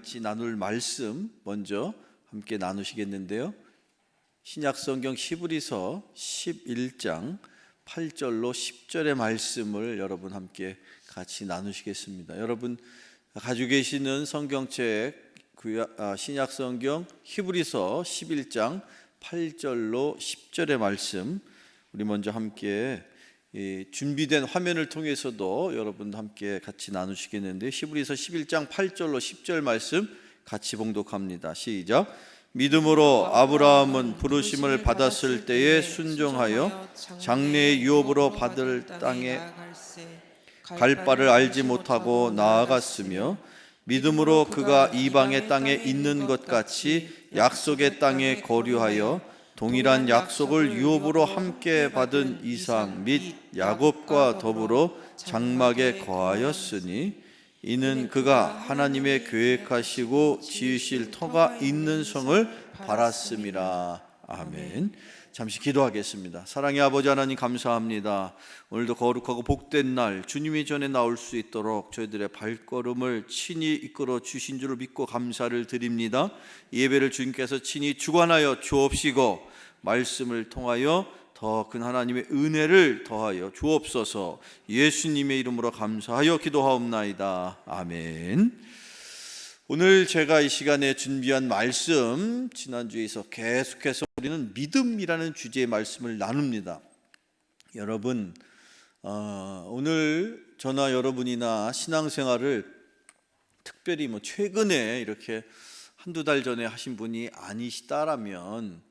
같이 나눌 말씀 먼저 함께 나누시겠는데요. 신약성경 히브리서 11장 8절로 10절의 말씀을 여러분 함께 같이 나누시겠습니다. 여러분 가지고 계시는 성경책 신약성경 히브리서 11장 8절로 10절의 말씀, 우리 먼저 함께 준비된 화면을 통해서도 여러분 함께 같이 나누시겠는데, 히브리서 11장 8절로 10절 말씀 같이 봉독합니다. 시작. 믿음으로 아브라함은 부르심을 받았을 때에 순종하여 장래의 유업으로 받을 땅에 갈 바를 알지 못하고 나아갔으며, 믿음으로 그가 이방의 땅에 있는 것 같이 약속의 땅에 거류하여 동일한 약속을 유업으로 함께 받은 이삭 및 야곱과 더불어 장막에 거하였으니, 이는 그가 하나님의 계획하시고 지으실 터가 있는 성을 바랐음이라. 아멘. 잠시 기도하겠습니다. 사랑의 아버지 하나님, 감사합니다. 오늘도 거룩하고 복된 날, 주님이 전에 나올 수 있도록 저희들의 발걸음을 친히 이끌어 주신 줄을 믿고 감사를 드립니다. 예배를 주님께서 친히 주관하여 주옵시고 말씀을 통하여 더 큰 하나님의 은혜를 더하여 주옵소서. 예수님의 이름으로 감사하여 기도하옵나이다. 아멘. 오늘 제가 이 시간에 준비한 말씀, 지난주에서 계속해서 우리는 믿음이라는 주제의 말씀을 나눕니다. 여러분, 오늘 저나 여러분이나 신앙생활을 특별히 최근에 이렇게 한두 달 전에 하신 분이 아니시다라면,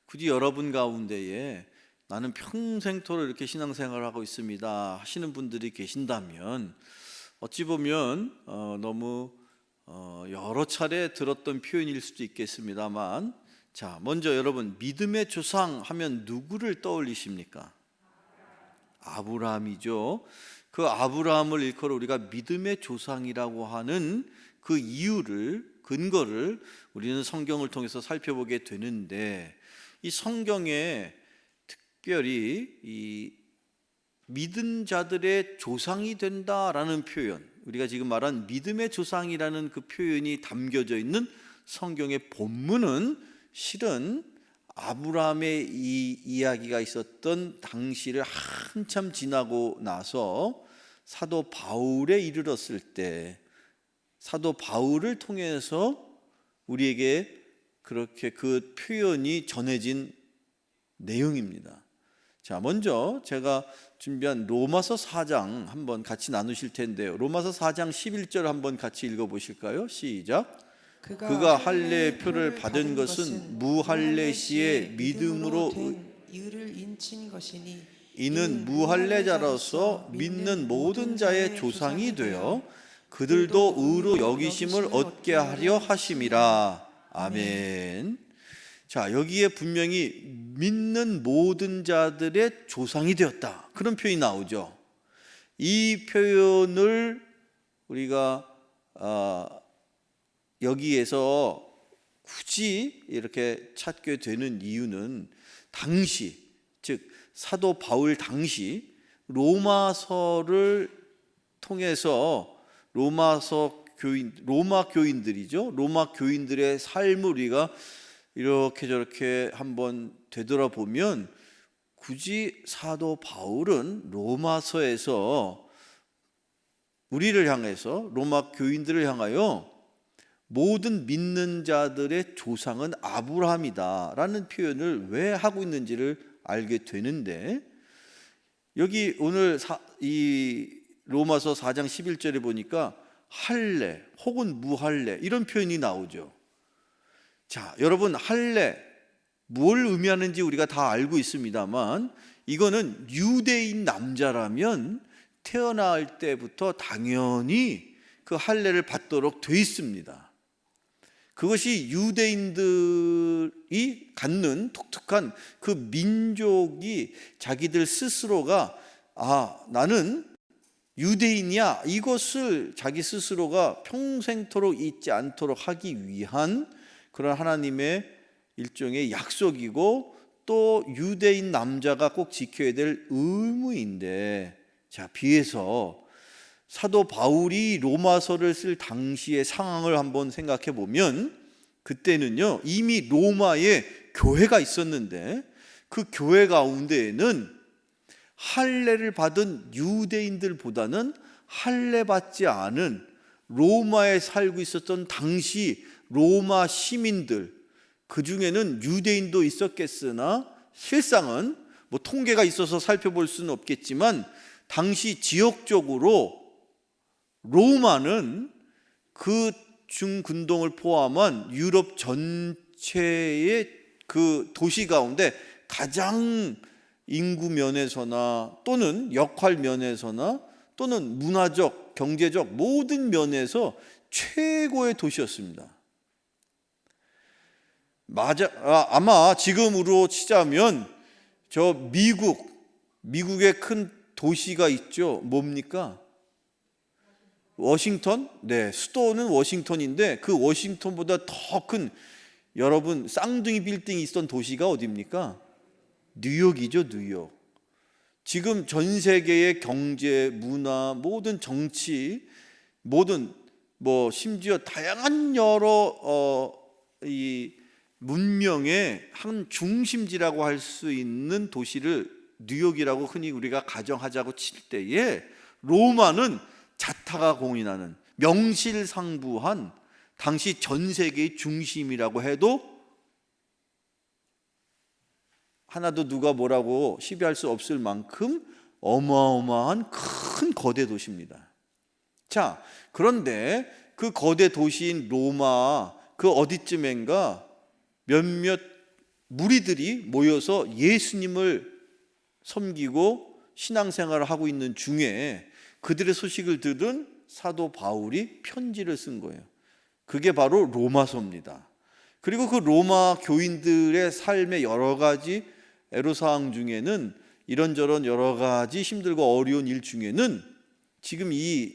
굳이 여러분 가운데에 나는 평생토록 이렇게 신앙생활을 하고 있습니다 하시는 분들이 계신다면, 어찌 보면 너무 여러 차례 들었던 표현일 수도 있겠습니다만, 자, 먼저 여러분, 믿음의 조상 하면 누구를 떠올리십니까? 아브라함이죠. 그 아브라함을 일컬어 우리가 믿음의 조상이라고 하는 그 이유를, 근거를 우리는 성경을 통해서 살펴보게 되는데, 이 성경에 특별히 이 믿은 자들의 조상이 된다라는 표현, 우리가 지금 말한 믿음의 조상이라는 그 표현이 담겨져 있는 성경의 본문은 실은 아브라함의 이 이야기가 있었던 당시를 한참 지나고 나서 사도 바울에 이르렀을 때, 사도 바울을 통해서 우리에게 그렇게 그 표현이 전해진 내용입니다. 자, 먼저 제가 준비한 로마서 4장 한번 같이 나누실 텐데요. 로마서 4장 11절 한번 같이 읽어보실까요? 시작. 그가 할례의 표를 받은 것은 무할례 시의 믿음으로 의를 인친 것이니, 이는 무할례자로서 믿는 모든 자의 조상이 되어 그들도 의로 여기심을 얻게 하려 하심이라. 아멘. 자, 여기에 분명히 믿는 모든 자들의 조상이 되었다, 그런 표현이 나오죠. 이 표현을 우리가 여기에서 굳이 이렇게 찾게 되는 이유는, 당시, 즉 사도 바울 당시 로마서를 통해서 로마 교인들이죠. 로마 교인들의 삶을 우리가 이렇게 저렇게 한번 되돌아보면, 굳이 사도 바울은 로마서에서 우리를 향해서, 로마 교인들을 향하여 모든 믿는 자들의 조상은 아브라함이다 라는 표현을 왜 하고 있는지를 알게 되는데, 여기 오늘 이 로마서 4장 11절에 보니까 할례 혹은 무할례 이런 표현이 나오죠. 자, 여러분, 할례 뭘 의미하는지 우리가 다 알고 있습니다만, 이거는 유대인 남자라면 태어날 때부터 당연히 그 할례를 받도록 돼 있습니다. 그것이 유대인들이 갖는 독특한 그 민족이 자기들 스스로가 나는 유대인이야, 이것을 자기 스스로가 평생토록 잊지 않도록 하기 위한 그런 하나님의 일종의 약속이고, 또 유대인 남자가 꼭 지켜야 될 의무인데, 자, 비해서 사도 바울이 로마서를 쓸 당시의 상황을 한번 생각해 보면 그때는요 이미 로마에 교회가 있었는데 그 교회 가운데에는 할례를 받은 유대인들보다는 할례 받지 않은 로마에 살고 있었던 당시 로마 시민들, 그 중에는 유대인도 있었겠으나 실상은 뭐 통계가 있어서 살펴볼 수는 없겠지만 당시 지역적으로 로마는 그 중근동을 포함한 유럽 전체의 그 도시 가운데 가장 인구 면에서나 또는 역할 면에서나 또는 문화적, 경제적 모든 면에서 최고의 도시였습니다. 아마 지금으로 치자면 저 미국의 큰 도시가 있죠. 뭡니까? 워싱턴? 네, 수도는 워싱턴인데 그 워싱턴보다 더 큰 여러분 쌍둥이 빌딩이 있었던 도시가 어디입니까? 뉴욕이죠, 뉴욕. 지금 전 세계의 경제, 문화, 모든 정치, 모든 심지어 다양한 여러 이 문명의 한 중심지라고 할 수 있는 도시를 뉴욕이라고 흔히 우리가 가정하자고 칠 때에 로마는 자타가 공인하는 명실상부한 당시 전 세계의 중심이라고 해도 하나도 누가 뭐라고 시비할 수 없을 만큼 어마어마한 큰 거대 도시입니다. 자, 그런데 그 거대 도시인 로마 그 어디쯤엔가 몇몇 무리들이 모여서 예수님을 섬기고 신앙생활을 하고 있는 중에 그들의 소식을 들은 사도 바울이 편지를 쓴 거예요. 그게 바로 로마서입니다. 그리고 그 로마 교인들의 삶의 여러 가지 애로사항 중에는 이런저런 여러 가지 힘들고 어려운 일 중에는 지금 이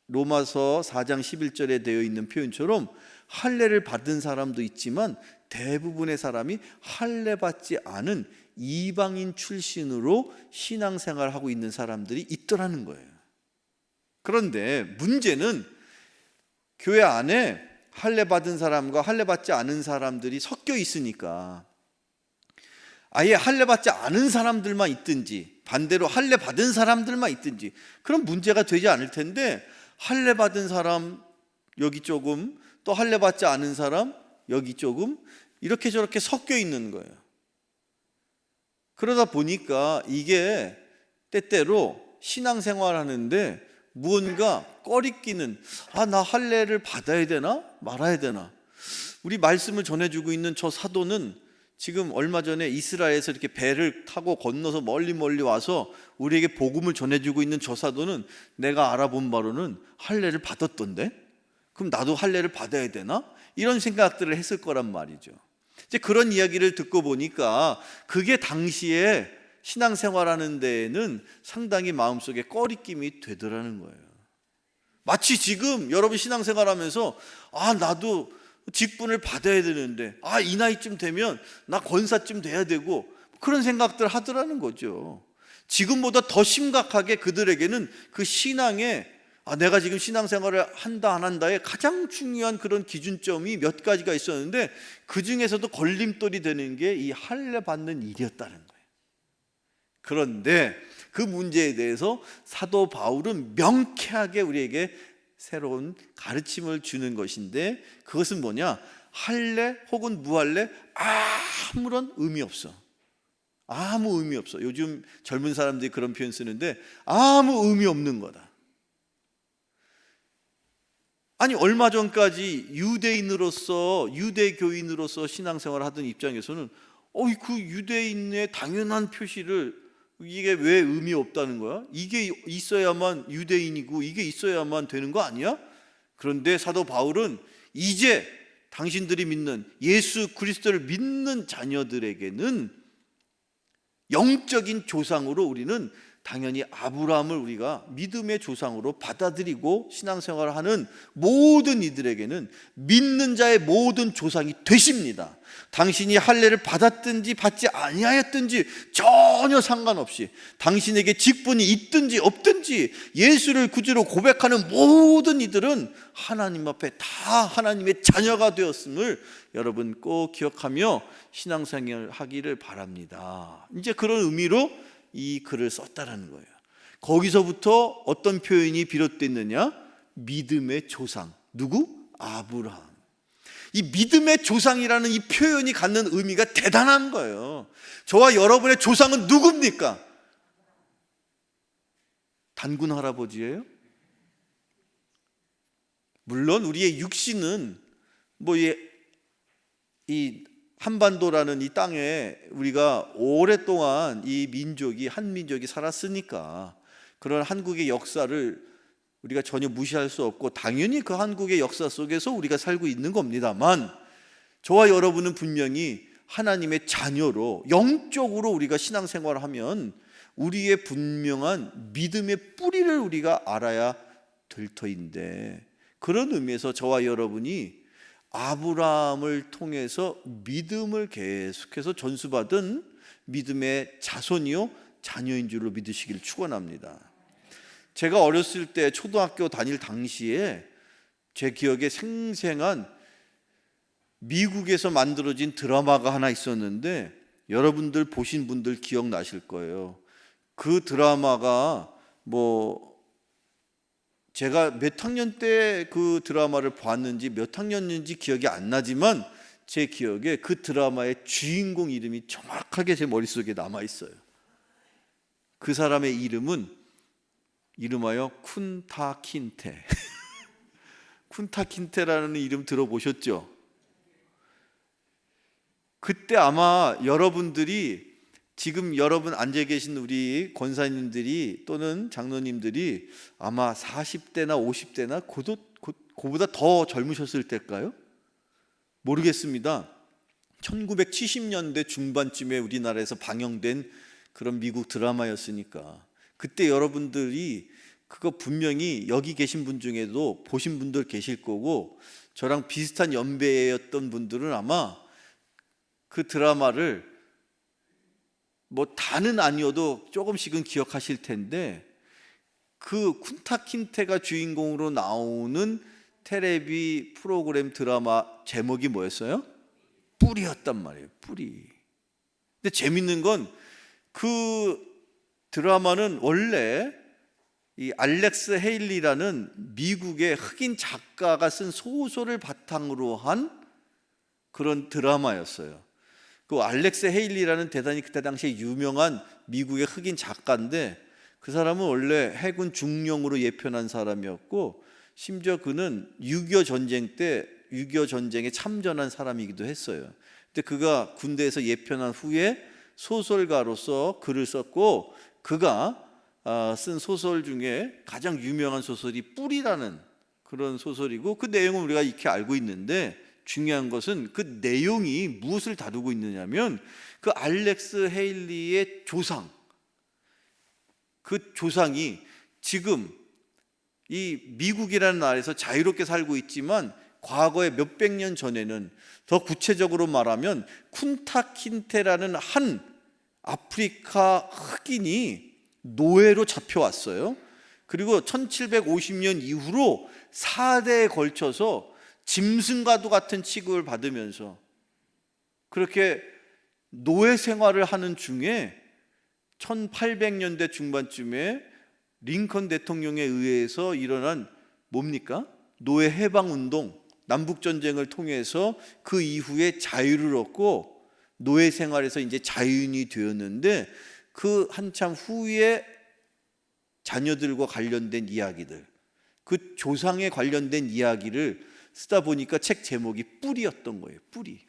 로마서 4장 11절에 되어 있는 표현처럼 할례를 받은 사람도 있지만 대부분의 사람이 할례 받지 않은 이방인 출신으로 신앙생활을 하고 있는 사람들이 있더라는 거예요. 그런데 문제는 교회 안에 할례 받은 사람과 할례 받지 않은 사람들이 섞여 있으니까 아예 할례 받지 않은 사람들만 있든지 반대로 할례 받은 사람들만 있든지 그런 문제가 되지 않을 텐데 할례 받은 사람 여기 조금 또 할례 받지 않은 사람 여기 조금 이렇게 저렇게 섞여 있는 거예요. 그러다 보니까 이게 때때로 신앙생활 하는데 무언가 꺼리끼는 나 할례를 받아야 되나 말아야 되나. 우리 말씀을 전해주고 있는 저 사도는 지금 얼마 전에 이스라엘에서 이렇게 배를 타고 건너서 멀리 와서 우리에게 복음을 전해주고 있는 저 사도는 내가 알아본 바로는 할례를 받았던데 그럼 나도 할례를 받아야 되나? 이런 생각들을 했을 거란 말이죠. 이제 그런 이야기를 듣고 보니까 그게 당시에 신앙생활하는 데에는 상당히 마음속에 꺼리낌이 되더라는 거예요. 마치 지금 여러분 신앙생활하면서 나도 직분을 받아야 되는데 이 나이쯤 되면 나 권사쯤 돼야 되고 그런 생각들 하더라는 거죠. 지금보다 더 심각하게 그들에게는 그 신앙에 내가 지금 신앙생활을 한다 안 한다에 가장 중요한 그런 기준점이 몇 가지가 있었는데 그 중에서도 걸림돌이 되는 게 이 할례 받는 일이었다는 거예요. 그런데 그 문제에 대해서 사도 바울은 명쾌하게 우리에게 새로운 가르침을 주는 것인데 그것은 뭐냐? 할례 혹은 무할례 아무런 의미 없어. 아무 의미 없어. 요즘 젊은 사람들이 그런 표현 쓰는데 아무 의미 없는 거다. 아니 얼마 전까지 유대인으로서 유대교인으로서 신앙생활을 하던 입장에서는 그 유대인의 당연한 표시를 이게 왜 의미 없다는 거야? 이게 있어야만 유대인이고 이게 있어야만 되는 거 아니야? 그런데 사도 바울은 이제 당신들이 믿는 예수 그리스도를 믿는 자녀들에게는 영적인 조상으로 우리는 당연히 아브라함을 우리가 믿음의 조상으로 받아들이고 신앙생활을 하는 모든 이들에게는 믿는 자의 모든 조상이 되십니다. 당신이 할례를 받았든지 받지 아니하였든지 전혀 상관없이 당신에게 직분이 있든지 없든지 누구든지 예수를 구주로 고백하는 모든 이들은 하나님 앞에 다 하나님의 자녀가 되었음을 여러분 꼭 기억하며 신앙생활을 하기를 바랍니다. 이제 그런 의미로 이 글을 썼다라는 거예요. 거기서부터 어떤 표현이 비롯됐느냐? 믿음의 조상. 누구? 아브라함. 이 믿음의 조상이라는 이 표현이 갖는 의미가 대단한 거예요. 저와 여러분의 조상은 누굽니까? 단군 할아버지예요? 물론 우리의 육신은 이 한반도라는 이 땅에 우리가 오랫동안 이 민족이 한민족이 살았으니까 그런 한국의 역사를 우리가 전혀 무시할 수 없고 당연히 그 한국의 역사 속에서 우리가 살고 있는 겁니다만 저와 여러분은 분명히 하나님의 자녀로 영적으로 우리가 신앙생활을 하면 우리의 분명한 믿음의 뿌리를 우리가 알아야 될 터인데 그런 의미에서 저와 여러분이 아브라함을 통해서 믿음을 계속해서 전수받은 믿음의 자손이요 자녀인 줄로 믿으시길 축원합니다. 제가 어렸을 때 초등학교 다닐 당시에 제 기억에 생생한 미국에서 만들어진 드라마가 하나 있었는데 여러분들 보신 분들 기억나실 거예요. 그 드라마가 제가 몇 학년 때 그 드라마를 봤는지 몇 학년인지 기억이 안 나지만 제 기억에 그 드라마의 주인공 이름이 정확하게 제 머릿속에 남아 있어요. 그 사람의 이름하여 쿤타 킨테. 쿤타 킨테라는 이름 들어보셨죠? 그때 아마 여러분들이 지금 여러분 앉아 계신 우리 권사님들이 또는 장로님들이 아마 40대나 50대나 그보다 더 젊으셨을 때일까요? 모르겠습니다. 1970년대 중반쯤에 우리나라에서 방영된 그런 미국 드라마였으니까 그때 여러분들이 그거 분명히 여기 계신 분 중에도 보신 분들 계실 거고 저랑 비슷한 연배였던 분들은 아마 그 드라마를 다는 아니어도 조금씩은 기억하실 텐데 그 쿤타 킨테가 주인공으로 나오는 텔레비 프로그램 드라마 제목이 뭐였어요? 뿌리였단 말이에요. 뿌리. 근데 재밌는 건 그 드라마는 원래 이 알렉스 헤일리라는 미국의 흑인 작가가 쓴 소설을 바탕으로 한 그런 드라마였어요. 그 알렉스 헤일리라는 대단히 그때 당시에 유명한 미국의 흑인 작가인데 그 사람은 원래 해군 중령으로 예편한 사람이었고 심지어 그는 6.25 전쟁 때 6.25 전쟁에 참전한 사람이기도 했어요. 근데 그가 군대에서 예편한 후에 소설가로서 글을 썼고 그가 쓴 소설 중에 가장 유명한 소설이 뿌리라는 그런 소설이고 그 내용은 우리가 익히 알고 있는데 중요한 것은 그 내용이 무엇을 다루고 있느냐면 그 알렉스 헤일리의 조상, 그 조상이 지금 이 미국이라는 나라에서 자유롭게 살고 있지만 과거에 몇백 년 전에는 더 구체적으로 말하면 쿤타 킨테라는 한 아프리카 흑인이 노예로 잡혀왔어요. 그리고 1750년 이후로 4대에 걸쳐서 짐승과도 같은 취급을 받으면서 그렇게 노예 생활을 하는 중에 1800년대 중반쯤에 링컨 대통령에 의해서 일어난 뭡니까? 노예 해방 운동, 남북 전쟁을 통해서 그 이후에 자유를 얻고 노예 생활에서 이제 자유인이 되었는데 그 한참 후에 자녀들과 관련된 이야기들, 그 조상에 관련된 이야기를 쓰다 보니까 책 제목이 뿌리였던 거예요. 뿌리.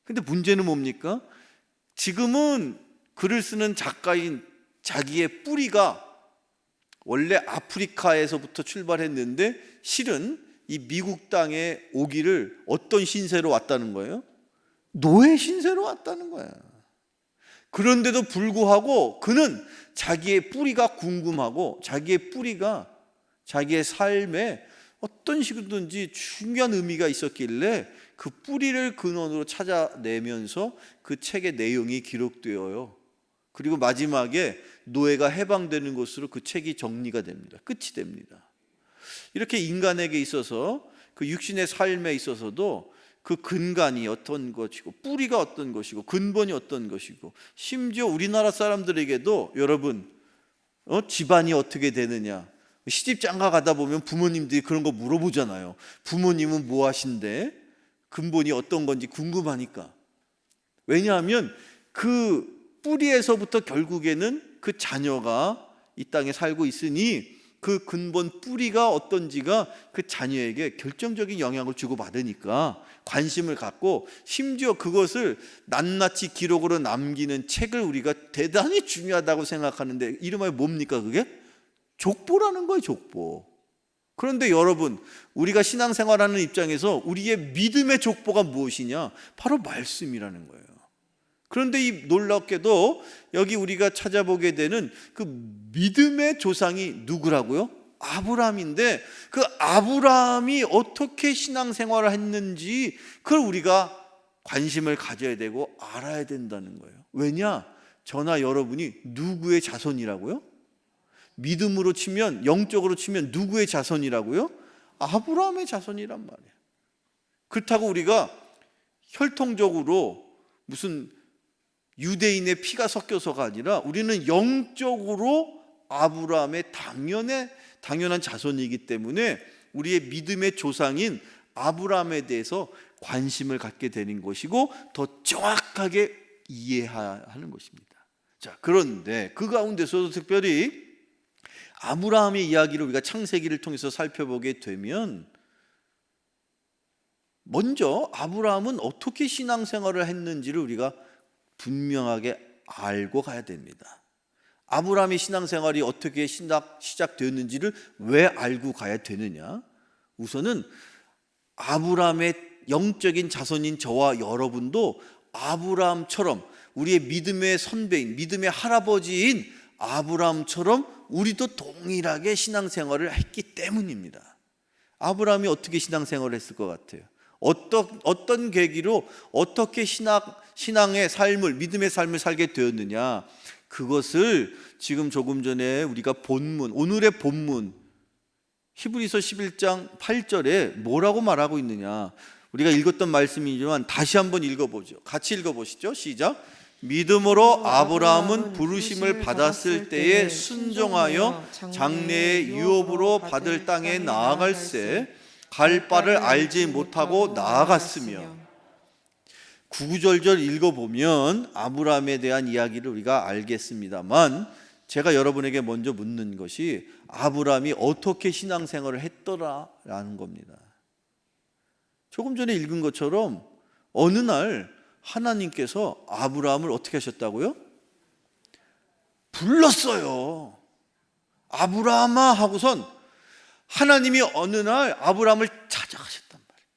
근데 문제는 뭡니까? 지금은 글을 쓰는 작가인 자기의 뿌리가 원래 아프리카에서부터 출발했는데 실은 이 미국 땅에 오기를 어떤 신세로 왔다는 거예요? 노예 신세로 왔다는 거야. 그런데도 불구하고 그는 자기의 뿌리가 궁금하고 자기의 뿌리가 자기의 삶에 어떤 식으로든지 중요한 의미가 있었길래 그 뿌리를 근원으로 찾아내면서 그 책의 내용이 기록되어요. 그리고 마지막에 노예가 해방되는 것으로 그 책이 정리가 됩니다. 끝이 됩니다. 이렇게 인간에게 있어서 그 육신의 삶에 있어서도 그 근간이 어떤 것이고 뿌리가 어떤 것이고 근본이 어떤 것이고 심지어 우리나라 사람들에게도 여러분 집안이 어떻게 되느냐, 시집 장가 가다 보면 부모님들이 그런 거 물어보잖아요. 부모님은 뭐 하신대? 근본이 어떤 건지 궁금하니까. 왜냐하면 그 뿌리에서부터 결국에는 그 자녀가 이 땅에 살고 있으니 그 근본 뿌리가 어떤지가 그 자녀에게 결정적인 영향을 주고받으니까 관심을 갖고 심지어 그것을 낱낱이 기록으로 남기는 책을 우리가 대단히 중요하다고 생각하는데 이름하여 뭡니까 그게? 족보라는 거예요, 족보. 그런데 여러분, 우리가 신앙생활하는 입장에서 우리의 믿음의 족보가 무엇이냐? 바로 말씀이라는 거예요. 그런데 이 놀랍게도 여기 우리가 찾아보게 되는 그 믿음의 조상이 누구라고요? 아브라함인데 그 아브라함이 어떻게 신앙생활을 했는지 그걸 우리가 관심을 가져야 되고 알아야 된다는 거예요. 왜냐? 저나 여러분이 누구의 자손이라고요? 믿음으로 치면, 영적으로 치면 누구의 자손이라고요? 아브라함의 자손이란 말이에요. 그렇다고 우리가 혈통적으로 무슨 유대인의 피가 섞여서가 아니라 우리는 영적으로 아브라함의 당연한 자손이기 때문에 우리의 믿음의 조상인 아브라함에 대해서 관심을 갖게 되는 것이고 더 정확하게 이해하는 것입니다. 자, 그런데 그 가운데서도 특별히 아브라함의 이야기를 우리가 창세기를 통해서 살펴보게 되면 먼저 아브라함은 어떻게 신앙생활을 했는지를 우리가 분명하게 알고 가야 됩니다. 아브라함의 신앙생활이 어떻게 시작되었는지를 왜 알고 가야 되느냐? 우선은 아브라함의 영적인 자손인 저와 여러분도 아브라함처럼 우리의 믿음의 선배인, 믿음의 할아버지인 아브라함처럼 우리도 동일하게 신앙생활을 했기 때문입니다. 아브라함이 어떻게 신앙생활을 했을 것 같아요? 어떤 계기로 어떻게 신앙의 삶을, 믿음의 삶을 살게 되었느냐? 그것을 지금 조금 전에 우리가 오늘의 본문 히브리서 11장 8절에 뭐라고 말하고 있느냐? 우리가 읽었던 말씀이지만 다시 한번 읽어보죠. 같이 읽어보시죠. 시작. 믿음으로 아브라함은 부르심을 받았을 때에 순종하여 장래의 유업으로 받을 땅에 나아갈새 갈 바를 알지 못하고 나아갔으며. 구구절절 읽어보면 아브라함에 대한 이야기를 우리가 알겠습니다만 제가 여러분에게 먼저 묻는 것이 아브라함이 어떻게 신앙생활을 했더라라는 겁니다. 조금 전에 읽은 것처럼 어느 날 하나님께서 아브라함을 어떻게 하셨다고요? 불렀어요. 아브라함아 하고선 하나님이 어느 날 아브라함을 찾아가셨단 말이에요.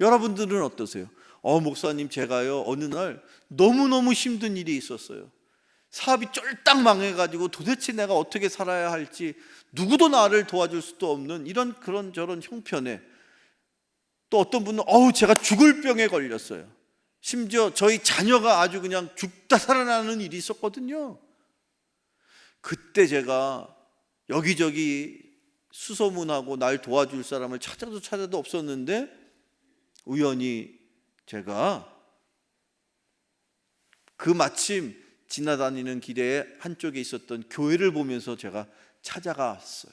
여러분들은 어떠세요? 목사님 제가요 어느 날 너무너무 힘든 일이 있었어요. 사업이 쫄딱 망해가지고 도대체 내가 어떻게 살아야 할지 누구도 나를 도와줄 수도 없는 이런 저런 형편에 또 어떤 분은 제가 죽을 병에 걸렸어요. 심지어 저희 자녀가 아주 그냥 죽다 살아나는 일이 있었거든요. 그때 제가 여기저기 수소문하고 날 도와줄 사람을 찾아도 없었는데 우연히 제가 그 마침 지나다니는 길에 한쪽에 있었던 교회를 보면서 제가 찾아갔어요.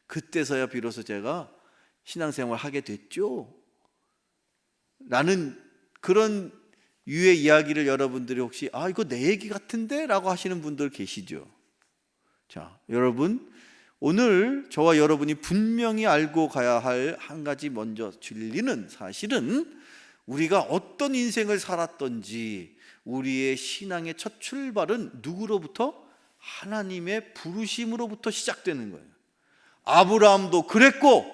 그때서야 비로소 제가 신앙생활을 하게 됐죠. 라는 그런 유의 이야기를 여러분들이 혹시 이거 내 얘기 같은데? 라고 하시는 분들 계시죠. 자, 여러분 오늘 저와 여러분이 분명히 알고 가야 할 한 가지 먼저 진리는 사실은 우리가 어떤 인생을 살았던지 우리의 신앙의 첫 출발은 누구로부터? 하나님의 부르심으로부터 시작되는 거예요. 아브라함도 그랬고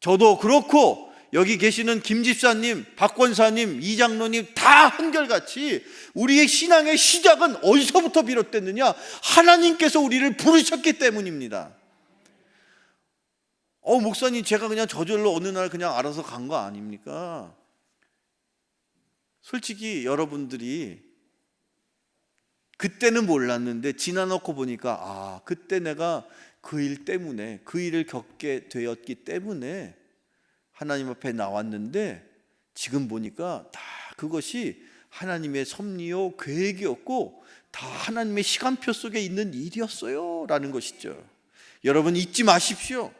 저도 그렇고 여기 계시는 김 집사님, 박 권사님, 이 장로님 다 한결같이 우리의 신앙의 시작은 어디서부터 비롯됐느냐? 하나님께서 우리를 부르셨기 때문입니다. 목사님 제가 그냥 저절로 어느 날 그냥 알아서 간 거 아닙니까? 솔직히 여러분들이 그때는 몰랐는데 지나놓고 보니까 그때 내가 그 일 때문에, 그 일을 겪게 되었기 때문에 하나님 앞에 나왔는데 지금 보니까 다 그것이 하나님의 섭리요 계획이었고 다 하나님의 시간표 속에 있는 일이었어요 라는 것이죠. 여러분 잊지 마십시오.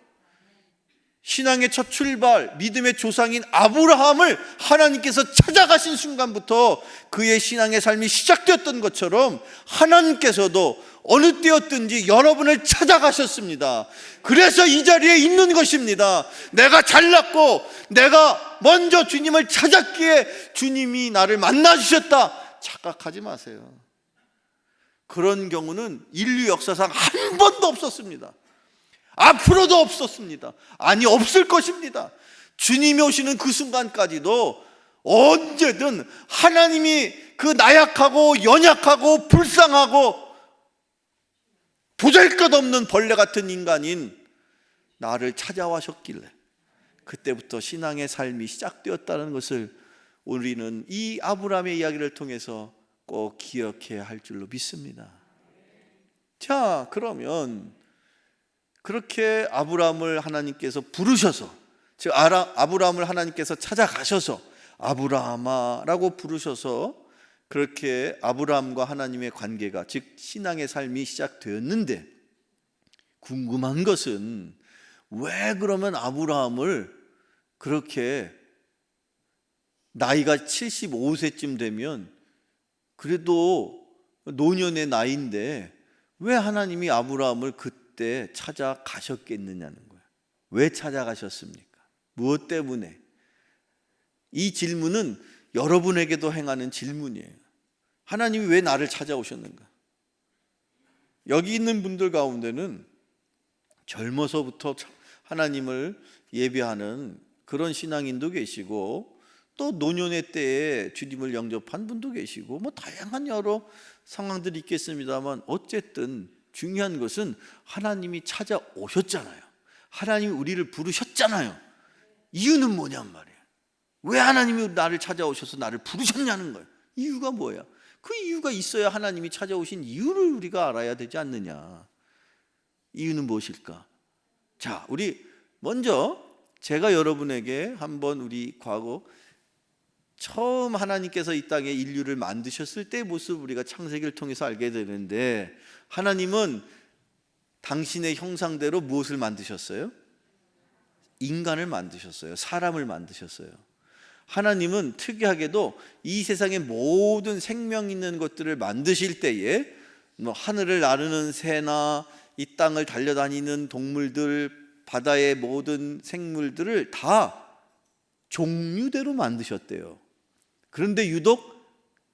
신앙의 첫 출발, 믿음의 조상인 아브라함을 하나님께서 찾아가신 순간부터 그의 신앙의 삶이 시작되었던 것처럼 하나님께서도 어느 때였든지 여러분을 찾아가셨습니다. 그래서 이 자리에 있는 것입니다. 내가 잘났고 내가 먼저 주님을 찾았기에 주님이 나를 만나주셨다 착각하지 마세요. 그런 경우는 인류 역사상 한 번도 없었습니다. 앞으로도 없었습니다. 아니 없을 것입니다. 주님이 오시는 그 순간까지도 언제든 하나님이 그 나약하고 연약하고 불쌍하고 보잘것없는 벌레 같은 인간인 나를 찾아와셨길래 그때부터 신앙의 삶이 시작되었다는 것을 우리는 이 아브라함의 이야기를 통해서 꼭 기억해야 할 줄로 믿습니다. 자, 그러면 그렇게 아브라함을 하나님께서 부르셔서, 즉 아브라함을 하나님께서 찾아가셔서 아브라함아라고 부르셔서 그렇게 아브라함과 하나님의 관계가, 즉 신앙의 삶이 시작되었는데 궁금한 것은 왜 그러면 아브라함을 그렇게 나이가 75세쯤 되면 그래도 노년의 나이인데 왜 하나님이 아브라함을 그때 찾아가셨겠느냐는 거예요. 왜 찾아가셨습니까? 무엇 때문에? 이 질문은 여러분에게도 행하는 질문이에요. 하나님이 왜 나를 찾아오셨는가? 여기 있는 분들 가운데는 젊어서부터 하나님을 예배하는 그런 신앙인도 계시고 또 노년의 때에 주님을 영접한 분도 계시고 뭐 다양한 여러 상황들이 있겠습니다만 어쨌든 중요한 것은 하나님이 찾아오셨잖아요. 하나님이 우리를 부르셨잖아요. 이유는 뭐냔 말이에요. 왜 하나님이 나를 찾아오셔서 나를 부르셨냐는 거예요. 이유가 뭐야? 그 이유가 있어야 하나님이 찾아오신 이유를 우리가 알아야 되지 않느냐. 이유는 무엇일까? 자, 우리 먼저 제가 여러분에게 한번 우리 과거 처음 하나님께서 이 땅에 인류를 만드셨을 때의 모습을 우리가 창세기를 통해서 알게 되는데, 하나님은 당신의 형상대로 무엇을 만드셨어요? 인간을 만드셨어요. 사람을 만드셨어요. 하나님은 특이하게도 이 세상의 모든 생명 있는 것들을 만드실 때에 뭐 하늘을 나르는 새나 이 땅을 달려다니는 동물들, 바다의 모든 생물들을 다 종류대로 만드셨대요. 그런데 유독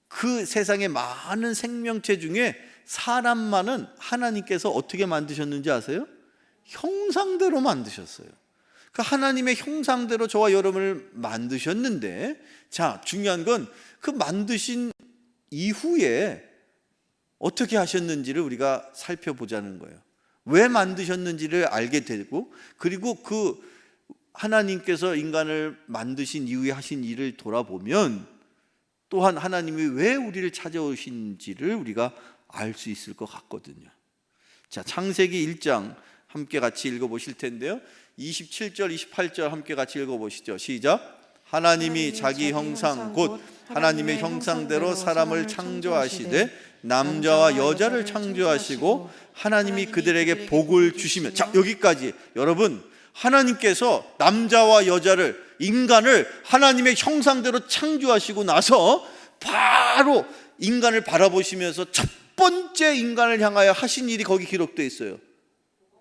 그 세상의 많은 생명체 중에 사람만은 하나님께서 어떻게 만드셨는지 아세요? 형상대로 만드셨어요. 그 하나님의 형상대로 저와 여러분을 만드셨는데, 자, 중요한 건 그 만드신 이후에 어떻게 하셨는지를 우리가 살펴보자는 거예요. 왜 만드셨는지를 알게 되고, 그리고 그 하나님께서 인간을 만드신 이후에 하신 일을 돌아보면 또한 하나님이 왜 우리를 찾아오신지를 우리가 알 수 있을 것 같거든요. 자, 창세기 1장 함께 같이 읽어보실 텐데요. 27절 28절 함께 같이 읽어보시죠. 시작. 하나님이 자기 형상 곧 하나님의 형상대로 사람을 창조하시되 남자와 여자를 창조하시고 하나님이 그들에게 복을 주시며, 자, 여기까지 여러분, 하나님께서 남자와 여자를, 인간을 하나님의 형상대로 창조하시고 나서 바로 인간을 바라보시면서 첫 번째 인간을 향하여 하신 일이 거기 기록되어 있어요.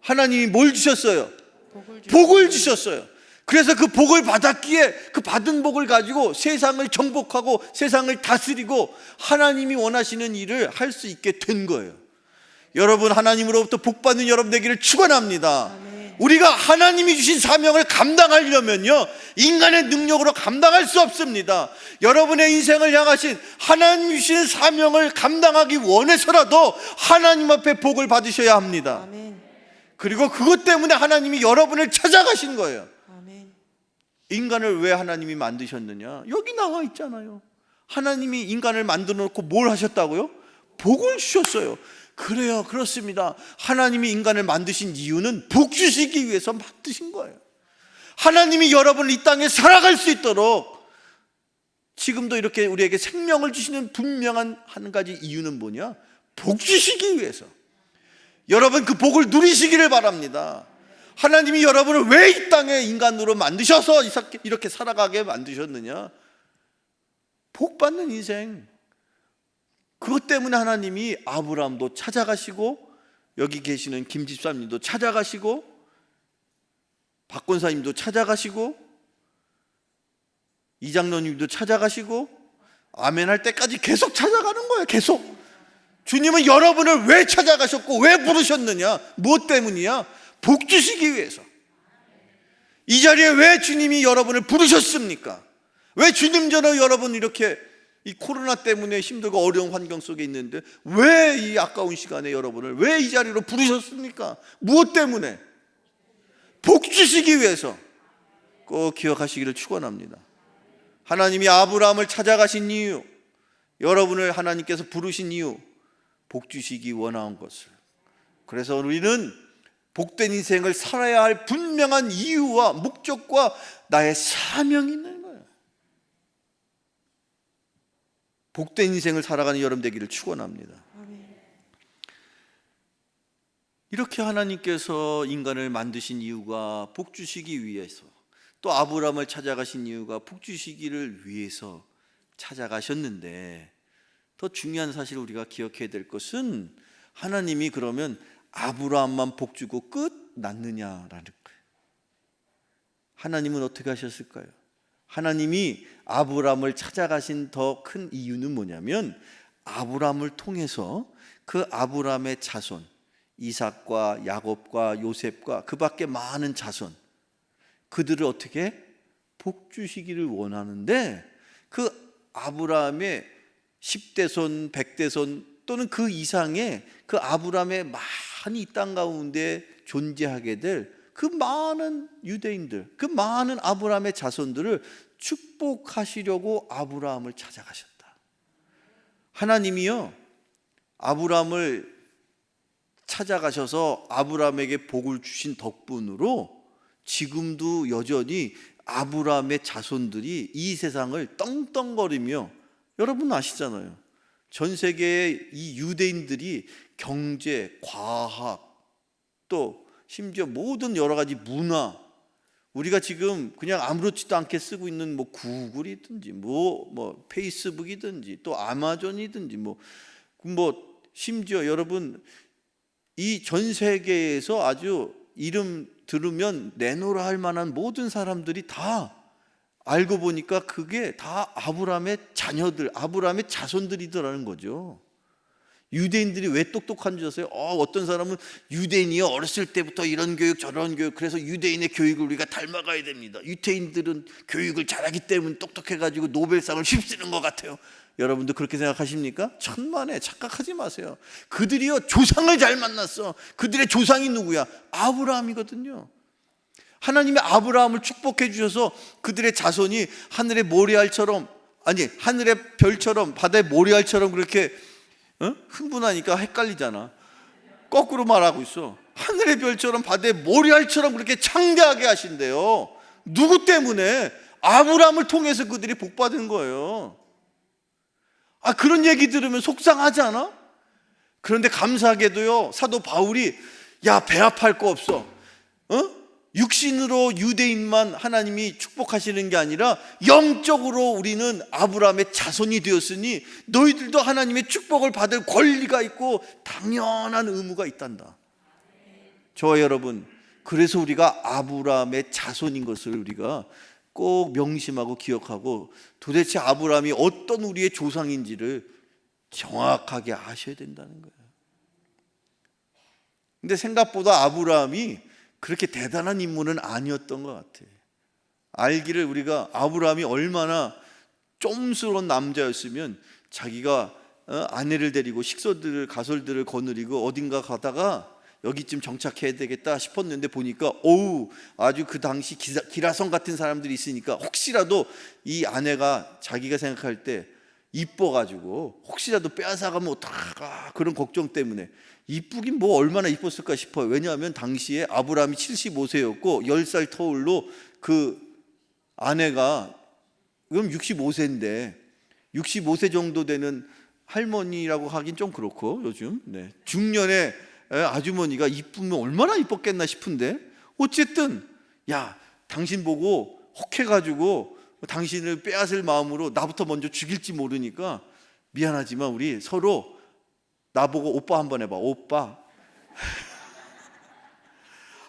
하나님이 뭘 주셨어요? 복을 주셨어요. 그래서 그 복을 받았기에 그 받은 복을 가지고 세상을 정복하고 세상을 다스리고 하나님이 원하시는 일을 할 수 있게 된 거예요. 여러분, 하나님으로부터 복 받는 여러분 되기를 축원합니다. 우리가 하나님이 주신 사명을 감당하려면요, 인간의 능력으로 감당할 수 없습니다. 여러분의 인생을 향하신 하나님이 주신 사명을 감당하기 원해서라도 하나님 앞에 복을 받으셔야 합니다. 아멘. 그리고 그것 때문에 하나님이 여러분을 찾아가신 거예요. 아멘. 인간을 왜 하나님이 만드셨느냐? 여기 나와 있잖아요. 하나님이 인간을 만들어 놓고 뭘 하셨다고요? 복을 주셨어요. 그래요, 그렇습니다. 하나님이 인간을 만드신 이유는 복 주시기 위해서 만드신 거예요. 하나님이 여러분을 이 땅에 살아갈 수 있도록 지금도 이렇게 우리에게 생명을 주시는 분명한 한 가지 이유는 뭐냐? 복 주시기 위해서. 여러분 그 복을 누리시기를 바랍니다. 하나님이 여러분을 왜 이 땅에 인간으로 만드셔서 이렇게 살아가게 만드셨느냐? 복 받는 인생. 그것 때문에 하나님이 아브라함도 찾아가시고, 여기 계시는 김 집사님도 찾아가시고, 박 권사님도 찾아가시고, 이장로님도 찾아가시고, 아멘 할 때까지 계속 찾아가는 거예요. 계속. 주님은 여러분을 왜 찾아가셨고 왜 부르셨느냐? 무엇 때문이야? 복 주시기 위해서. 이 자리에 왜 주님이 여러분을 부르셨습니까? 왜 주님처럼 여러분 이렇게 이 코로나 때문에 힘들고 어려운 환경 속에 있는데 왜 이 아까운 시간에 여러분을 왜 이 자리로 부르셨습니까? 무엇 때문에? 복 주시기 위해서. 꼭 기억하시기를 축원합니다. 하나님이 아브라함을 찾아가신 이유, 여러분을 하나님께서 부르신 이유, 복 주시기 원한 것을. 그래서 우리는 복된 인생을 살아야 할 분명한 이유와 목적과 나의 사명이 있는 거예요. 복된 인생을 살아가는 여러분 되기를 축원합니다. 이렇게 하나님께서 인간을 만드신 이유가 복 주시기 위해서, 또 아브라함을 찾아가신 이유가 복 주시기를 위해서 찾아가셨는데, 더 중요한 사실 우리가 기억해야 될 것은 하나님이 그러면 아브라함만 복 주고 끝 났느냐라는 거예요. 하나님은 어떻게 하셨을까요? 하나님이 아브라함을 찾아가신 더 큰 이유는 뭐냐면, 아브라함을 통해서 그 아브라함의 자손, 이삭과 야곱과 요셉과 그 밖에 많은 자손, 그들을 어떻게 복 주시기를 원하는데, 그 아브라함의 10대손, 100대손 또는 그 이상의 그 아브라함의 많이 이 땅 가운데 존재하게 될 그 많은 유대인들, 그 많은 아브라함의 자손들을 축복하시려고 아브라함을 찾아가셨다. 하나님이요, 아브라함을 찾아가셔서 아브라함에게 복을 주신 덕분으로 지금도 여전히 아브라함의 자손들이 이 세상을 떵떵거리며, 여러분 아시잖아요. 전 세계의 이 유대인들이 경제, 과학, 또 심지어 모든 여러 가지 문화, 우리가 지금 그냥 아무렇지도 않게 쓰고 있는 뭐 구글이든지 뭐 페이스북이든지 또 아마존이든지 뭐 심지어 여러분 이 전 세계에서 아주 이름 들으면 내노라 할 만한 모든 사람들이 다 알고 보니까 그게 다 아브라함의 자녀들, 아브라함의 자손들이더라는 거죠. 유대인들이 왜 똑똑한 줄 아세요? 어떤 사람은 유대인이 어렸을 때부터 이런 교육 저런 교육, 그래서 유대인의 교육을 우리가 닮아가야 됩니다. 유대인들은 교육을 잘하기 때문에 똑똑해가지고 노벨상을 휩쓰는 것 같아요. 여러분도 그렇게 생각하십니까? 천만에 착각하지 마세요. 그들이요 조상을 잘 만났어. 그들의 조상이 누구야? 아브라함이거든요. 하나님이 아브라함을 축복해 주셔서 그들의 자손이 하늘의 모래알처럼, 아니 하늘의 별처럼, 바다의 모래알처럼 그렇게 흥분하니까 헷갈리잖아. 거꾸로 말하고 있어. 하늘의 별처럼 바다의 모래알처럼 그렇게 창대하게 하신대요. 누구 때문에? 아브라함을 통해서 그들이 복받은 거예요. 그런 얘기 들으면 속상하지 않아? 그런데 감사하게도요, 사도 바울이 배합할 거 없어. 육신으로 유대인만 하나님이 축복하시는 게 아니라 영적으로 우리는 아브라함의 자손이 되었으니 너희들도 하나님의 축복을 받을 권리가 있고 당연한 의무가 있단다. 저와 여러분, 그래서 우리가 아브라함의 자손인 것을 우리가 꼭 명심하고 기억하고, 도대체 아브라함이 어떤 우리의 조상인지를 정확하게 아셔야 된다는 거예요. 근데 생각보다 아브라함이 그렇게 대단한 인물은 아니었던 것 같아요. 알기를 우리가 아브라함이 얼마나 쫌스러운 남자였으면 자기가 아내를 데리고 식소들을 가솔들을 거느리고 어딘가 가다가 여기쯤 정착해야 되겠다 싶었는데 보니까 아주 그 당시 기라성 같은 사람들이 있으니까 혹시라도 이 아내가 자기가 생각할 때 이뻐가지고 혹시라도 빼앗아가면 어떡할까 그런 걱정 때문에. 이쁘긴 뭐 얼마나 이뻤을까 싶어요. 왜냐하면 당시에 아브라함이 75세였고 10살 터울로 그 아내가 그럼 65세인데 65세 정도 되는 할머니라고 하긴 좀 그렇고 요즘 중년의 아주머니가 이쁘면 얼마나 이뻤겠나 싶은데, 어쨌든 야 당신 보고 혹해가지고 당신을 빼앗을 마음으로 나부터 먼저 죽일지 모르니까 미안하지만 우리 서로 나보고 오빠 한번 해봐. 오빠.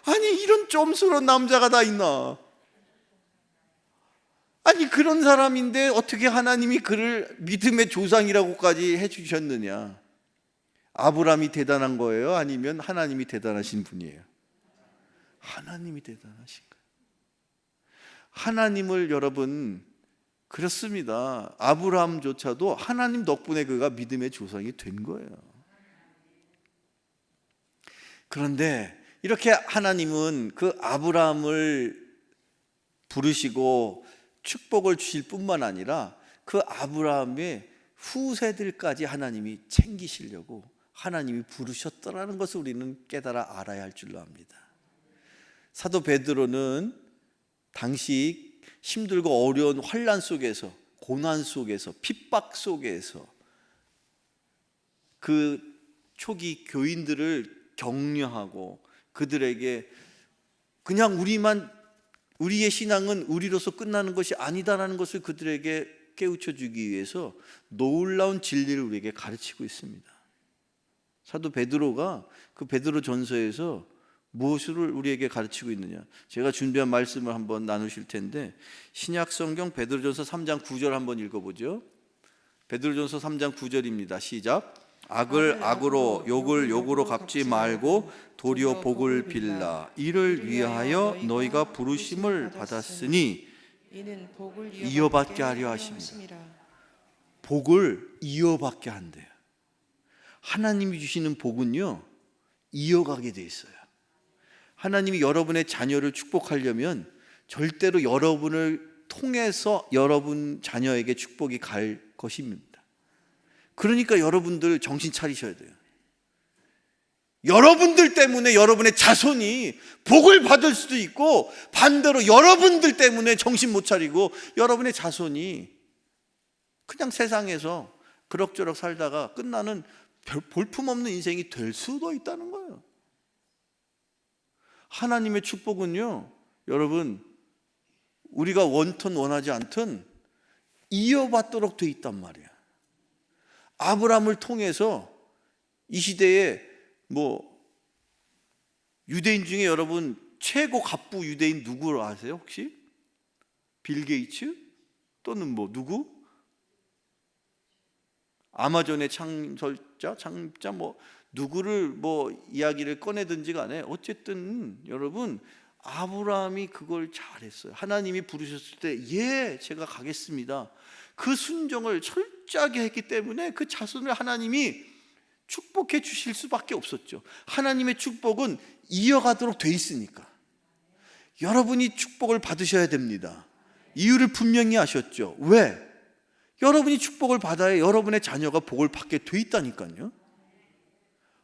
아니 이런 좀스러운 남자가 다 있나. 아니 그런 사람인데 어떻게 하나님이 그를 믿음의 조상이라고까지 해주셨느냐. 아브라함이 대단한 거예요? 아니면 하나님이 대단하신 분이에요? 하나님이 대단하신 거예요. 하나님을 여러분, 그렇습니다. 아브라함조차도 하나님 덕분에 그가 믿음의 조상이 된 거예요. 그런데 이렇게 하나님은 그 아브라함을 부르시고 축복을 주실 뿐만 아니라 그 아브라함의 후세들까지 하나님이 챙기시려고 하나님이 부르셨더라는 것을 우리는 깨달아 알아야 할 줄로 압니다. 사도 베드로는 당시 힘들고 어려운 환난 속에서, 고난 속에서, 핍박 속에서 그 초기 교인들을 격려하고 그들에게 그냥 우리의 신앙은 우리로서 끝나는 것이 아니다라는 것을 그들에게 깨우쳐 주기 위해서 놀라운 진리를 우리에게 가르치고 있습니다. 사도 베드로가 그 베드로 전서에서 무엇을 우리에게 가르치고 있느냐, 제가 준비한 말씀을 한번 나누실 텐데, 신약 성경 베드로전서 3장 9절 한번 읽어보죠. 베드로전서 3장 9절입니다. 시작. 악을 악으로 욕을 욕으로 갚지 말고 도리어 복을 빌라. 이를 위하여 너희가 부르심을 받았으니 이는 복을 이어받게 하려 하십니다. 복을 이어받게 한대요. 하나님이 주시는 복은요 이어가게 돼 있어요. 하나님이 여러분의 자녀를 축복하려면 절대로 여러분을 통해서 여러분 자녀에게 축복이 갈 것입니다. 그러니까 여러분들 정신 차리셔야 돼요. 여러분들 때문에 여러분의 자손이 복을 받을 수도 있고, 반대로 여러분들 때문에 정신 못 차리고 여러분의 자손이 그냥 세상에서 그럭저럭 살다가 끝나는 볼품없는 인생이 될 수도 있다는 거예요. 하나님의 축복은요 여러분, 우리가 원튼 원하지 않든 이어받도록 돼 있단 말이에요. 아브라함을 통해서 이 시대에 유대인 중에 여러분 최고 갑부 유대인 누구를 아세요 혹시? 빌 게이츠? 또는 누구? 아마존의 창립자 누구를 이야기를 꺼내든지 간에 어쨌든 여러분 아브라함이 그걸 잘했어요. 하나님이 부르셨을 때 예 제가 가겠습니다. 그 순종을 철저하게 했기 때문에 그 자손을 하나님이 축복해 주실 수밖에 없었죠. 하나님의 축복은 이어가도록 돼 있으니까 여러분이 축복을 받으셔야 됩니다. 이유를 분명히 하셨죠. 왜? 여러분이 축복을 받아야 여러분의 자녀가 복을 받게 돼 있다니까요.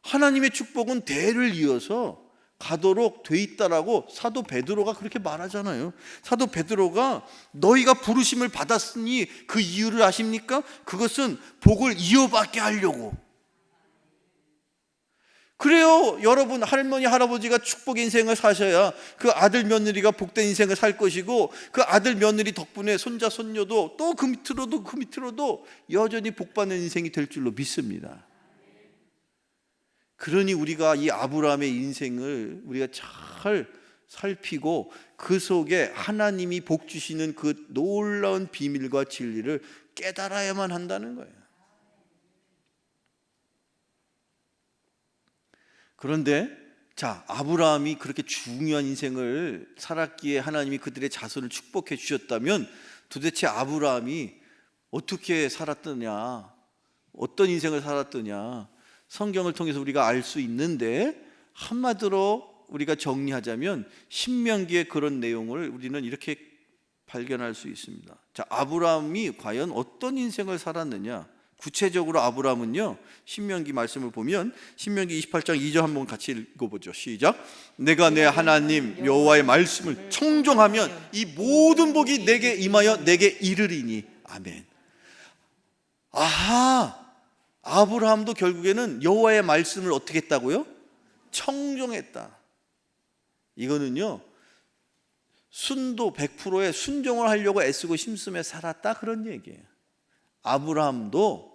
하나님의 축복은 대를 이어서 가도록 돼 있다라고 사도 베드로가 그렇게 말하잖아요. 사도 베드로가 너희가 부르심을 받았으니 그 이유를 아십니까? 그것은 복을 이어받게 하려고. 그래요. 여러분 할머니 할아버지가 축복 인생을 사셔야 그 아들 며느리가 복된 인생을 살 것이고, 그 아들 며느리 덕분에 손자 손녀도 또 그 밑으로도 여전히 복받는 인생이 될 줄로 믿습니다. 그러니 우리가 이 아브라함의 인생을 우리가 잘 살피고 그 속에 하나님이 복 주시는 그 놀라운 비밀과 진리를 깨달아야만 한다는 거예요. 그런데 아브라함이 그렇게 중요한 인생을 살았기에 하나님이 그들의 자손을 축복해 주셨다면 도대체 아브라함이 어떻게 살았더냐, 어떤 인생을 살았더냐, 성경을 통해서 우리가 알 수 있는데, 한마디로 우리가 정리하자면 신명기의 그런 내용을 우리는 이렇게 발견할 수 있습니다. 자, 아브라함이 과연 어떤 인생을 살았느냐? 구체적으로 아브라함은요, 신명기 말씀을 보면 신명기 28장 2절 한번 같이 읽어보죠. 시작. 내가 내 하나님 여호와의 말씀을 청종하면 이 모든 복이 내게 임하여 내게 이르리니. 아멘. 아하, 아브라함도 결국에는 여호와의 말씀을 어떻게 했다고요? 청종했다. 이거는요, 순도 100%의 순종을 하려고 애쓰고 힘쓰며 살았다, 그런 얘기예요. 아브라함도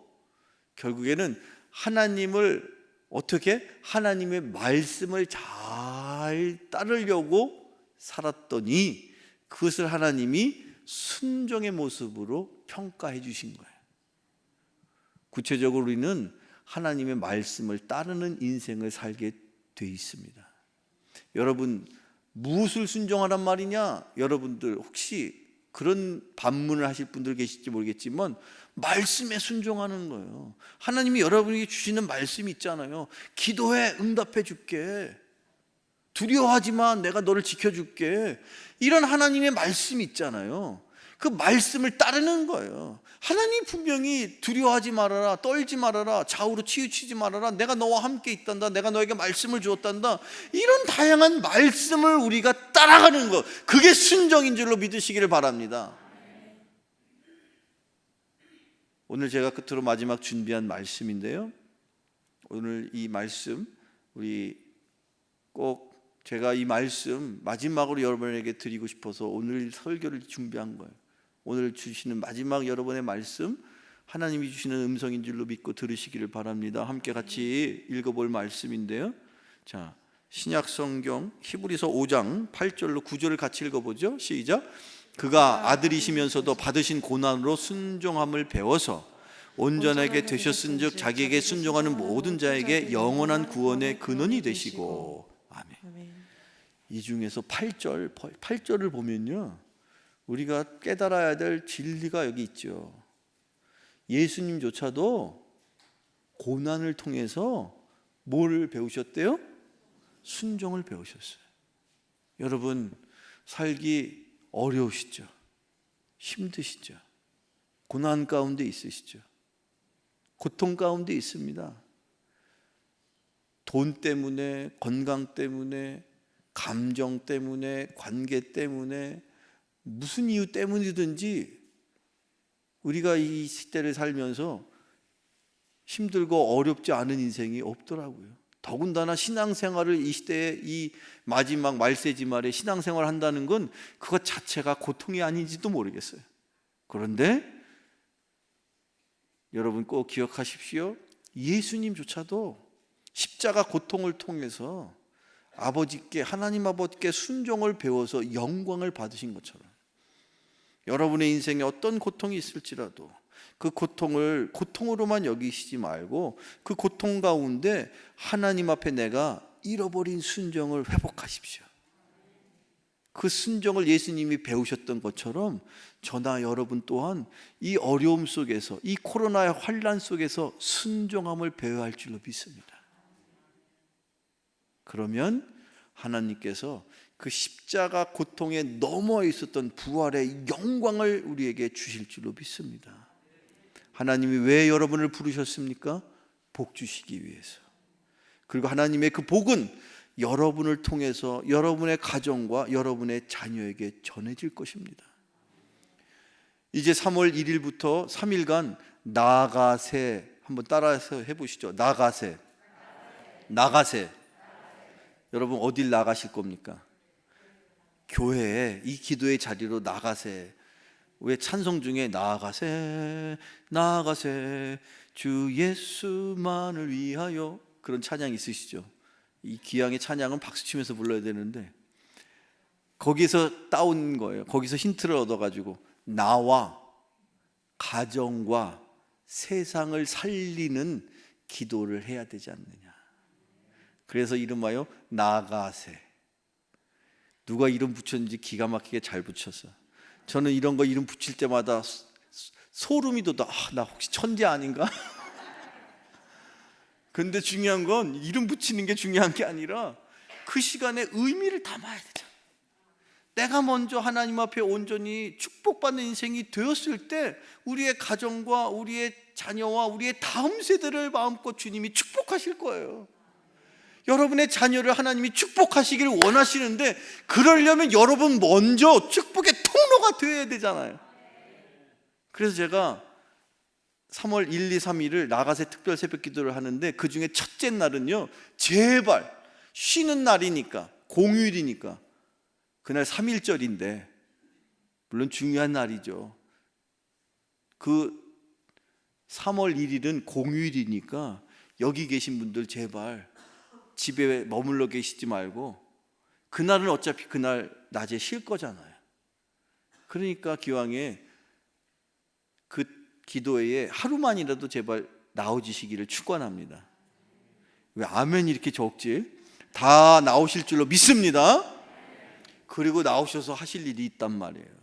결국에는 하나님을 어떻게? 하나님의 말씀을 잘 따르려고 살았더니 그것을 하나님이 순종의 모습으로 평가해 주신 거예요. 구체적으로 우리는 하나님의 말씀을 따르는 인생을 살게 돼 있습니다. 여러분, 무엇을 순종하란 말이냐? 여러분들 혹시 그런 반문을 하실 분들 계실지 모르겠지만 말씀에 순종하는 거예요. 하나님이 여러분에게 주시는 말씀이 있잖아요. 기도해, 응답해 줄게. 두려워하지만 내가 너를 지켜줄게. 이런 하나님의 말씀이 있잖아요. 그 말씀을 따르는 거예요. 하나님 분명히 두려워하지 말아라, 떨지 말아라, 좌우로 치우치지 말아라, 내가 너와 함께 있단다, 내가 너에게 말씀을 주었단다, 이런 다양한 말씀을 우리가 따라가는 것, 그게 순종인 줄로 믿으시기를 바랍니다. 오늘 제가 끝으로 마지막 준비한 말씀인데요, 오늘 이 말씀 우리 꼭 제가 이 말씀 마지막으로 여러분에게 드리고 싶어서 오늘 설교를 준비한 거예요. 오늘 주시는 마지막 여러분의 말씀, 하나님이 주시는 음성인 줄로 믿고 들으시기를 바랍니다. 함께 같이 읽어볼 말씀인데요, 자, 신약 성경 히브리서 5장 8절로 9절을 같이 읽어보죠. 시작. 그가 아들이시면서도 받으신 고난으로 순종함을 배워서 온전하게 되셨은즉 자기에게 순종하는 모든 자에게 영원한 구원의 근원이 되시고. 아멘. 이 중에서 8절을 보면요, 우리가 깨달아야 될 진리가 여기 있죠. 예수님조차도 고난을 통해서 뭘 배우셨대요? 순종을 배우셨어요. 여러분, 살기 어려우시죠? 힘드시죠? 고난 가운데 있으시죠? 고통 가운데 있습니다. 돈 때문에, 건강 때문에, 감정 때문에, 관계 때문에, 무슨 이유 때문이든지 우리가 이 시대를 살면서 힘들고 어렵지 않은 인생이 없더라고요. 더군다나 신앙생활을 이 시대에 이 마지막 말세지 말에 신앙생활을 한다는 건 그것 자체가 고통이 아닌지도 모르겠어요. 그런데 여러분 꼭 기억하십시오. 예수님조차도 십자가 고통을 통해서 아버지께, 하나님 아버지께 순종을 배워서 영광을 받으신 것처럼 여러분의 인생에 어떤 고통이 있을지라도 그 고통을 고통으로만 여기시지 말고 그 고통 가운데 하나님 앞에 내가 잃어버린 순종을 회복하십시오. 그 순종을 예수님이 배우셨던 것처럼 저나 여러분 또한 이 어려움 속에서, 이 코로나의 환난 속에서 순종함을 배워야 할 줄로 믿습니다. 그러면 하나님께서 그 십자가 고통에 넘어 있었던 부활의 영광을 우리에게 주실 줄로 믿습니다. 하나님이 왜 여러분을 부르셨습니까? 복 주시기 위해서. 그리고 하나님의 그 복은 여러분을 통해서 여러분의 가정과 여러분의 자녀에게 전해질 것입니다. 이제 3월 1일부터 3일간 나가세, 한번 따라서 해보시죠. 나가세. 여러분 어딜 나가실 겁니까? 교회에, 이 기도의 자리로 나가세. 왜 찬송 중에 나가세 주 예수만을 위하여, 그런 찬양 있으시죠? 이 기왕의 찬양은 박수치면서 불러야 되는데 거기서 따온 거예요. 거기서 힌트를 얻어가지고 나와 가정과 세상을 살리는 기도를 해야 되지 않느냐. 그래서 이름하여 나가세. 누가 이름 붙였는지 기가 막히게 잘 붙였어. 저는 이런 거 이름 붙일 때마다 소름이 돋아. 나 혹시 천재 아닌가? 근데 중요한 건 이름 붙이는 게 중요한 게 아니라 그 시간에 의미를 담아야 되잖아. 내가 먼저 하나님 앞에 온전히 축복받는 인생이 되었을 때 우리의 가정과 우리의 자녀와 우리의 다음 세대를 마음껏 주님이 축복하실 거예요. 여러분의 자녀를 하나님이 축복하시길 원하시는데 그러려면 여러분 먼저 축복의 통로가 되어야 되잖아요. 그래서 제가 3월 1, 2, 3일을 나가세 특별 새벽 기도를 하는데 그 중에 첫째 날은요, 제발 쉬는 날이니까, 공휴일이니까, 그날 3.1절인데 물론 중요한 날이죠. 그 3월 1일은 공휴일이니까 여기 계신 분들 제발 집에 머물러 계시지 말고, 그날은 어차피 그날 낮에 쉴 거잖아요. 그러니까 기왕에 그 기도회에 하루만이라도 제발 나오시기를 축원합니다. 왜 아멘이 이렇게 적지? 다 나오실 줄로 믿습니다. 그리고 나오셔서 하실 일이 있단 말이에요.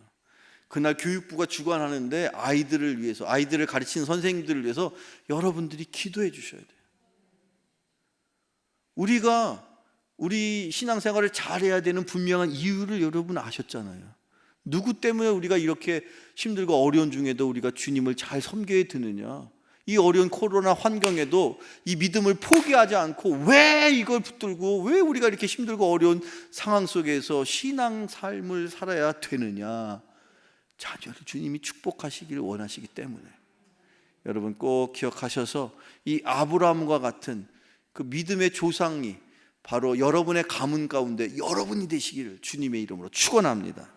그날 교육부가 주관하는데 아이들을 위해서, 아이들을 가르치는 선생님들을 위해서 여러분들이 기도해 주셔야 돼요. 우리가 우리 신앙생활을 잘해야 되는 분명한 이유를 여러분 아셨잖아요. 누구 때문에 우리가 이렇게 힘들고 어려운 중에도 우리가 주님을 잘 섬겨야 되느냐. 이 어려운 코로나 환경에도 이 믿음을 포기하지 않고 왜 이걸 붙들고 왜 우리가 이렇게 힘들고 어려운 상황 속에서 신앙 삶을 살아야 되느냐. 자녀를 주님이 축복하시기를 원하시기 때문에 여러분 꼭 기억하셔서 이 아브라함과 같은 그 믿음의 조상이 바로 여러분의 가문 가운데 여러분이 되시기를 주님의 이름으로 축원합니다.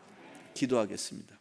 기도하겠습니다.